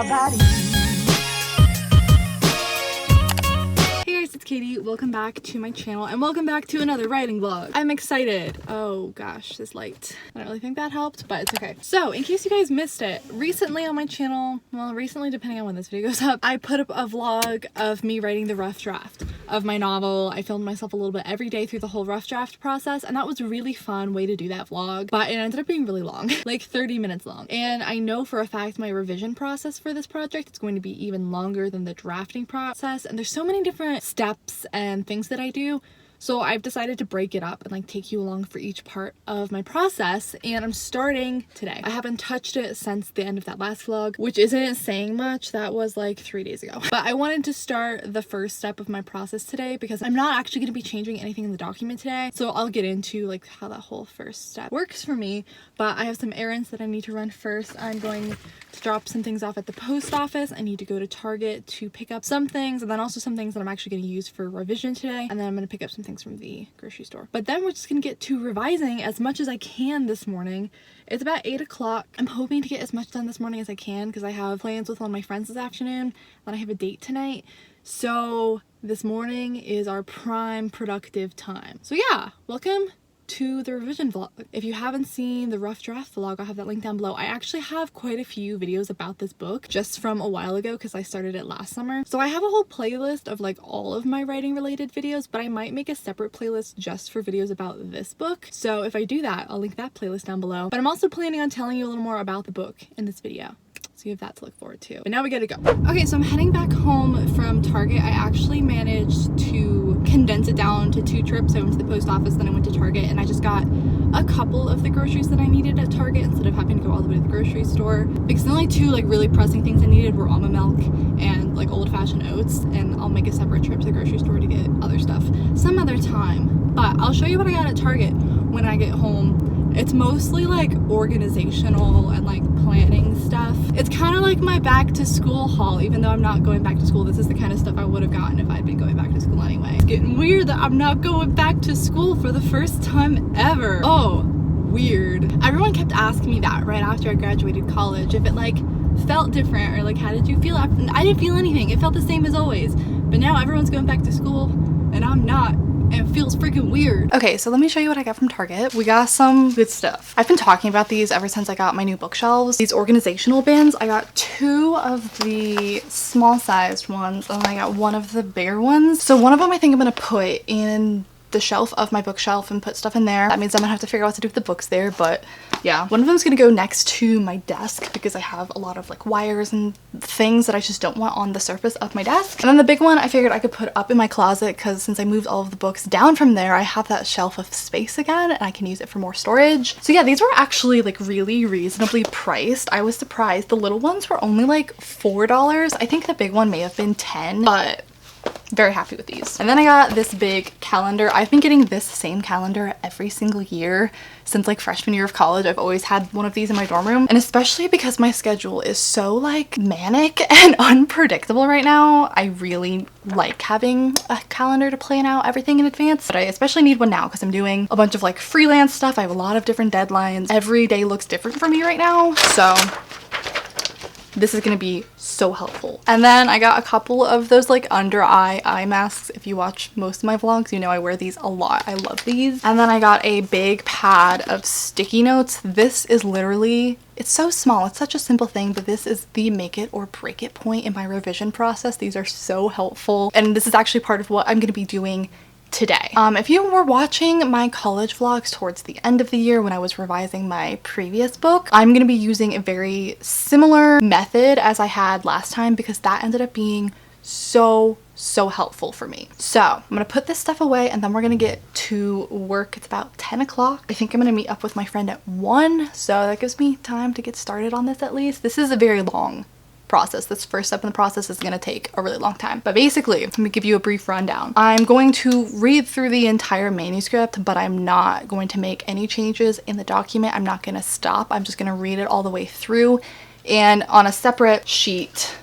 body. Hey guys, it's Katie. Welcome back to my channel and welcome back to another writing vlog. I'm excited. Oh gosh, this light. I don't really think that helped, but it's okay. So in case you guys missed it, recently on my channel, well recently depending on when this video goes up, I put up a vlog of me writing the rough draft of my novel. I filmed myself a little bit every day through the whole rough draft process, and that was a really fun way to do that vlog, but it ended up being really long, like 30 minutes long. And I know for a fact my revision process for this project is going to be even longer than the drafting process, and there's so many different steps and things that I do. So I've decided to break it up and like take you along for each part of my process, and I'm starting today. I haven't touched it since the end of that last vlog, which isn't saying much. That was like 3 days ago. But I wanted to start the first step of my process today because I'm not actually going to be changing anything in the document today. So I'll get into like how that whole first step works for me, but I have some errands that I need to run first. I'm going to drop some things off at the post office. I need to go to Target to pick up some things, and then also some things that I'm actually going to use for revision today, and then I'm going to pick up some things from the grocery store. But then we're just gonna get to revising as much as I can this morning. It's about 8 o'clock. I'm hoping to get as much done this morning as I can because I have plans with one of my friends this afternoon, then I have a date tonight. So this morning is our prime productive time. So yeah, welcome to the revision vlog. If you haven't seen the rough draft vlog, I'll have that link down below. I actually have quite a few videos about this book just from a while ago because I started it last summer. So I have a whole playlist of like all of my writing related videos, but I might make a separate playlist just for videos about this book. So if I do that, I'll link that playlist down below. But I'm also planning on telling you a little more about the book in this video. So you have that to look forward to. But now we gotta go. Okay, so I'm heading back home from Target. I actually managed to condense it down to 2 trips. I went to the post office, then I went to Target, and I just got a couple of the groceries that I needed at Target instead of having to go all the way to the grocery store. Because the only 2 like really pressing things I needed were almond milk and like old-fashioned oats, and I'll make a separate trip to the grocery store to get other stuff some other time. But I'll show you what I got at Target when I get home. It's mostly like organizational and like planning stuff. It's kind of like my back to school haul, even though I'm not going back to school. This is the kind of stuff I would have gotten if I'd been going back to school anyway. It's getting weird that I'm not going back to school for the first time ever. Oh, weird. Everyone kept asking me that right after I graduated college, if it like felt different or like how did you feel after. I didn't feel anything. It felt the same as always. But now everyone's going back to school and I'm not. And it feels freaking weird. Okay, so let me show you what I got from Target. We got some good stuff. I've been talking about these ever since I got my new bookshelves. These organizational bins. I got 2 of the small sized ones and I got 1 of the bigger ones. So one of them I think I'm gonna put in the shelf of my bookshelf and put stuff in there. That means I'm gonna have to figure out what to do with the books there, but yeah. One of them is gonna go next to my desk because I have a lot of like wires and things that I just don't want on the surface of my desk. And then the big one I figured I could put up in my closet because since I moved all of the books down from there, I have that shelf of space again and I can use it for more storage. So yeah, these were actually like really reasonably priced. I was surprised. The little ones were only like $4. I think the big one may have been $10, but very happy with these. And then I got this big calendar. I've been getting this same calendar every single year since like freshman year of college. I've always had one of these in my dorm room, and especially because my schedule is so like manic and unpredictable right now, I really like having a calendar to plan out everything in advance. But I especially need one now because I'm doing a bunch of like freelance stuff. I have a lot of different deadlines. Every day looks different for me right now, so this is gonna be so helpful. And then I got a couple of those like under eye masks. If you watch most of my vlogs, you know I wear these a lot. I love these. And then I got a big pad of sticky notes. This is literally, it's so small. It's such a simple thing, but this is the make it or break it point in my revision process. These are so helpful. And this is actually part of what I'm gonna be doing today. If you were watching my college vlogs towards the end of the year when I was revising my previous book, I'm gonna be using a very similar method as I had last time because that ended up being so helpful for me. So I'm gonna put this stuff away and then we're gonna get to work. It's about 10 o'clock. I think I'm gonna meet up with my friend at 1, so that gives me time to get started on this at least. This is a very long process. This first step in the process is going to take a really long time. But basically, let me give you a brief rundown. I'm going to read through the entire manuscript, but I'm not going to make any changes in the document. I'm not going to stop. I'm just going to read it all the way through. And on a separate sheet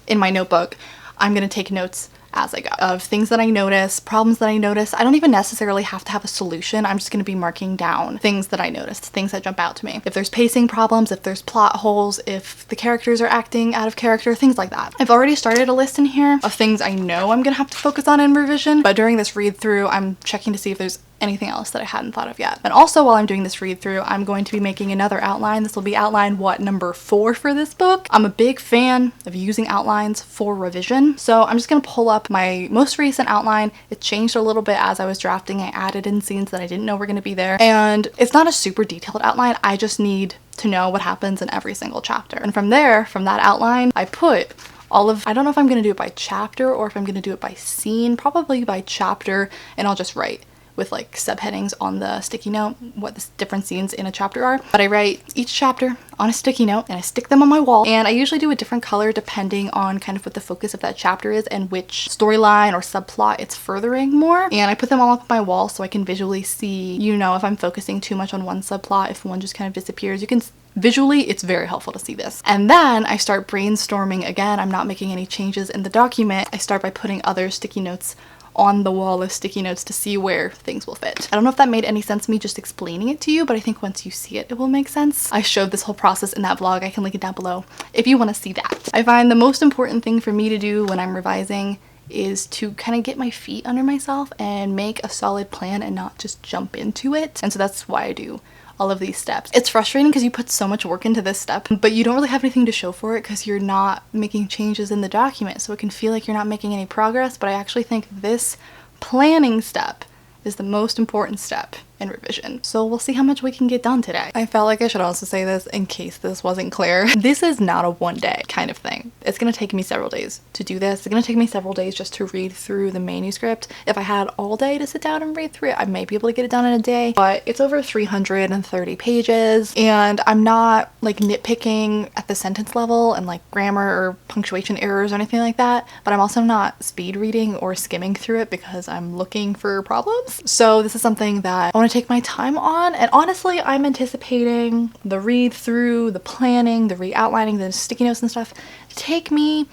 in my notebook, I'm going to take notes as I go, of things that I notice, problems that I notice. I don't even necessarily have to have a solution. I'm just going to be marking down things that I noticed, things that jump out to me. If there's pacing problems, if there's plot holes, if the characters are acting out of character, things like that. I've already started a list in here of things I know I'm gonna have to focus on in revision, but during this read through, I'm checking to see if there's anything else that I hadn't thought of yet. And also while I'm doing this read through, I'm going to be making another outline. This will be outline number 4 for this book. I'm a big fan of using outlines for revision. So I'm just gonna pull up my most recent outline. It changed a little bit as I was drafting. I added in scenes that I didn't know were gonna be there. And it's not a super detailed outline. I just need to know what happens in every single chapter. And from there, from that outline, I put I don't know if I'm gonna do it by chapter or if I'm gonna do it by scene, probably by chapter, and I'll just write with like subheadings on the sticky note what the different scenes in a chapter are. But I write each chapter on a sticky note and I stick them on my wall, and I usually do a different color depending on kind of what the focus of that chapter is and which storyline or subplot it's furthering more. And I put them all up on my wall so I can visually see, you know, if I'm focusing too much on one subplot, if one just kind of disappears. You can visually, it's very helpful to see this. And then I start brainstorming again. I'm not making any changes in the document. I start by putting other sticky notes on the wall of sticky notes to see where things will fit. I don't know if that made any sense to me just explaining it to you, but I think once you see it, it will make sense. I showed this whole process in that vlog. I can link it down below if you want to see that. I find the most important thing for me to do when I'm revising is to kind of get my feet under myself and make a solid plan and not just jump into it. And so that's why I do all of these steps. It's frustrating because you put so much work into this step, but you don't really have anything to show for it because you're not making changes in the document. So it can feel like you're not making any progress, but I actually think this planning step is the most important step in revision. So we'll see how much we can get done today. I felt like I should also say this in case this wasn't clear. This is not a one day kind of thing. It's gonna take me several days to do this. It's gonna take me several days just to read through the manuscript. If I had all day to sit down and read through it, I may be able to get it done in a day, but it's over 330 pages and I'm not like nitpicking at the sentence level and like grammar or punctuation errors or anything like that, but I'm also not speed reading or skimming through it because I'm looking for problems. So this is something that I want to take my time on, and honestly I'm anticipating the read through, the planning, the re-outlining, the sticky notes and stuff to take me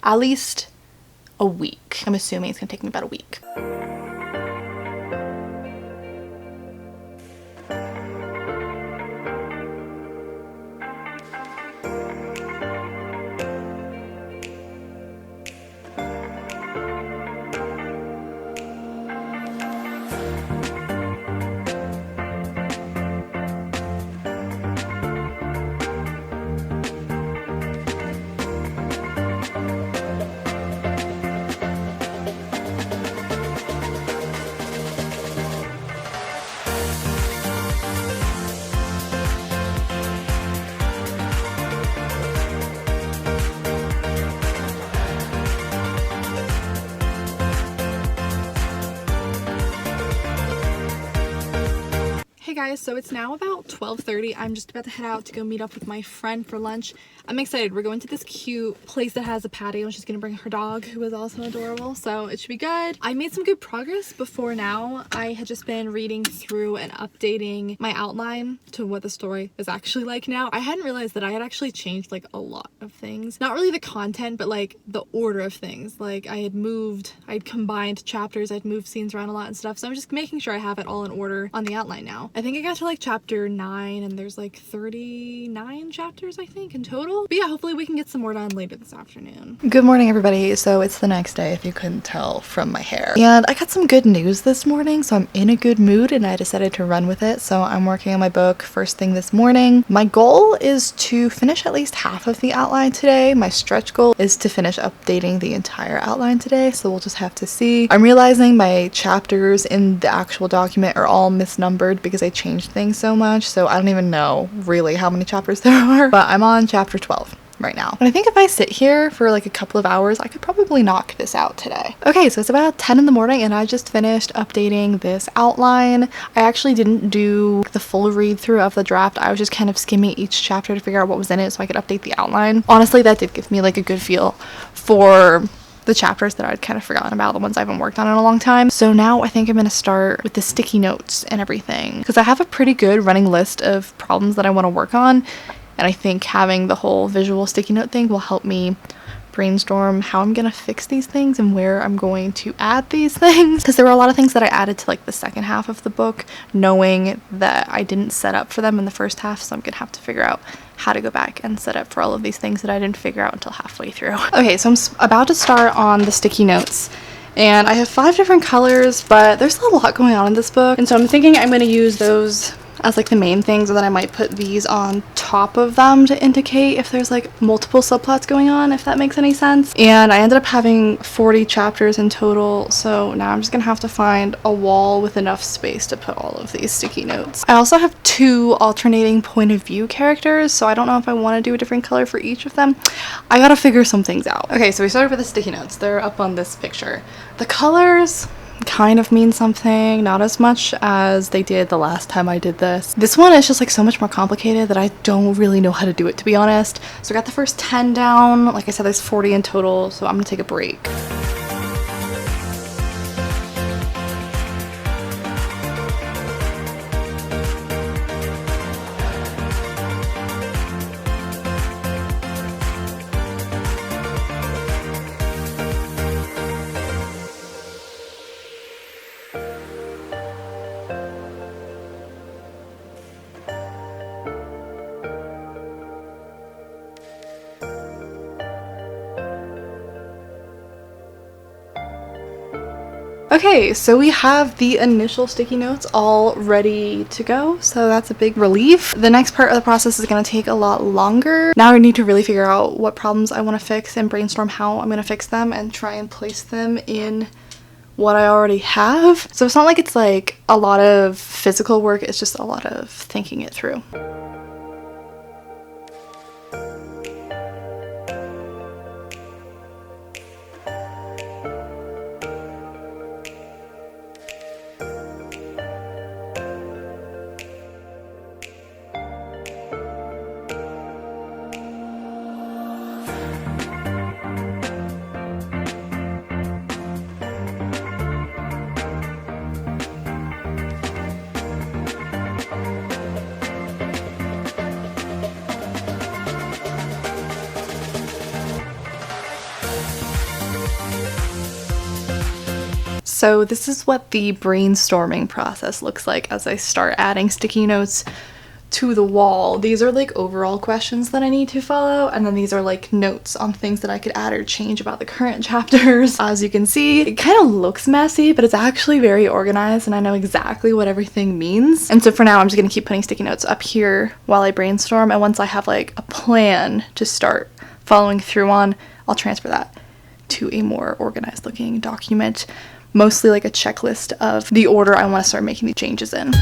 at least a week. I'm assuming it's gonna take me about a week. Hey guys, so it's now about 12:30. I'm just about to head out to go meet up with my friend for lunch. I'm excited. We're going to this cute place that has a patio and she's gonna bring her dog, who is also adorable, so it should be good. I made some good progress before now. I had just been reading through and updating my outline to what the story is actually like now. I hadn't realized that I had actually changed like a lot of things. Not really the content, but like the order of things. Like I'd combined chapters, I'd moved scenes around a lot and stuff, so I'm just making sure I have it all in order on the outline now. I think I got to like chapter 9 and there's like 39 chapters I think in total. But yeah, hopefully we can get some more done later this afternoon. Good morning everybody. So it's the next day if you couldn't tell from my hair. And I got some good news this morning, so I'm in a good mood and I decided to run with it. So I'm working on my book first thing this morning. My goal is to finish at least half of the outline today. My stretch goal is to finish updating the entire outline today, so we'll just have to see. I'm realizing my chapters in the actual document are all misnumbered because I changed things so much, so I don't even know really how many chapters there are, but I'm on chapter 12 right now. And I think if I sit here for like a couple of hours, I could probably knock this out today. Okay, so it's about 10 in the morning and I just finished updating this outline. I actually didn't do the full read through of the draft. I was just kind of skimming each chapter to figure out what was in it so I could update the outline. Honestly, that did give me like a good feel for the chapters that I'd kind of forgotten about, the ones I haven't worked on in a long time. So now I think I'm gonna start with the sticky notes and everything because I have a pretty good running list of problems that I want to work on, and I think having the whole visual sticky note thing will help me brainstorm how I'm gonna fix these things and where I'm going to add these things, because there were a lot of things that I added to like the second half of the book knowing that I didn't set up for them in the first half, so I'm gonna have to figure out how to go back and set up for all of these things that I didn't figure out until halfway through. Okay, so I'm about to start on the sticky notes, and I have 5 different colors, but there's a lot going on in this book, and so I'm thinking I'm going to use those as like the main things, and then I might put these on top of them to indicate if there's like multiple subplots going on, if that makes any sense. And I ended up having 40 chapters in total, so now I'm just gonna have to find a wall with enough space to put all of these sticky notes. I also have 2 alternating point of view characters, so I don't know if I want to do a different color for each of them. I gotta figure some things out. Okay, so we started with the sticky notes. They're up on this picture. The colors kind of mean something, not as much as they did the last time I did this. This one is just like so much more complicated that I don't really know how to do it, to be honest. So I got the first 10 down. Like I said, there's 40 in total, so I'm gonna take a break. Okay, so we have the initial sticky notes all ready to go, so that's a big relief. The next part of the process is going to take a lot longer. Now I need to really figure out what problems I want to fix and brainstorm how I'm going to fix them and try and place them in what I already have. So it's not like it's like a lot of physical work, it's just a lot of thinking it through. So this is what the brainstorming process looks like as I start adding sticky notes to the wall. These are like overall questions that I need to follow, and then these are like notes on things that I could add or change about the current chapters. As you can see, it kind of looks messy, but it's actually very organized and I know exactly what everything means. And so for now, I'm just gonna keep putting sticky notes up here while I brainstorm, and once I have like a plan to start following through on, I'll transfer that to a more organized looking document. Mostly like a checklist of the order I want to start making the changes in.